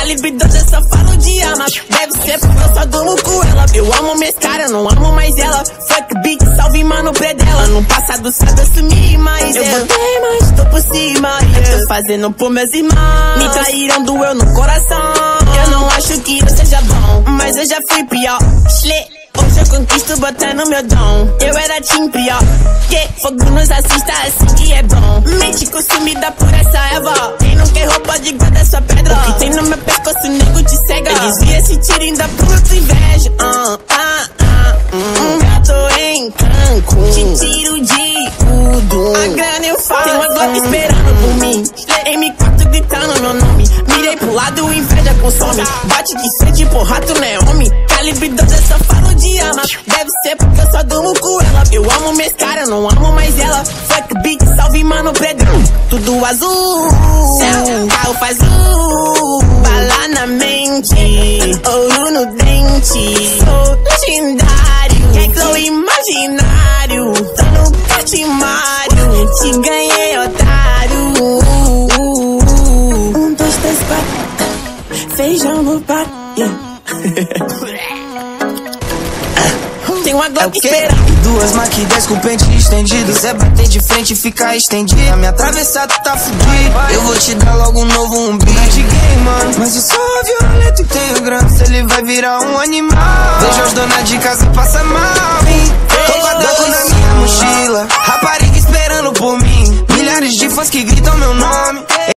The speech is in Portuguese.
Calibre 12, eu só falo de arma. Deve ser porque eu só dou com ela. Eu amo minhas caras, não amo mais ela. Fuck beat, salve mano predela. No passado sabe eu sumi, mas eu voltei, mas tô por cima. Tô fazendo por meus irmãos. Me traíram, doeu no coração. Eu não acho que eu seja bom, mas eu já fui pior. Hoje eu conquisto botando meu dom. Eu era time pior. Que fogo nos assista, assim que é bom. Mente consumida por essa erva. Quem não quer roupa de guarda sua pedra. O que tem no meu pescoço, nego te cega. Eu desvia esse tiro ainda por tua inveja. Eu tô em Cancún, te tiro de tudo. A grana eu faço. Tem uma Glock esperando por mim. M4 gritando meu nome. Mirei pro lado, inveja consome. Bate de sede, porra, tu não é homem. Calibre 12, eu só falo de arma. Deve ser porque eu só durmo com ela. Eu amo minhas caras, não amo mais ela. Fuck beat, salve mano predão. Tudo azul, carro faz bala na mente, ouro no dente. Sou legendário, é flow imaginário. Tô no catimário, te ganhei, otário. 1, 2, 3, 4. Feijão no prato. Tem uma Glock esperando. Duas Mach 10 com pente estendido. Cê bater de frente e ficar estendido. A minha atravessada tá fudida. Eu vou te dar logo um novo umbigo. De game, mano, mas eu sou violento e tenho grana. Se ele vai virar um animal. Vejo as donas de casa passar mal. Tô com a Draco na minha mochila. Rapariga esperando por mim. Milhares de fãs que gritam meu nome.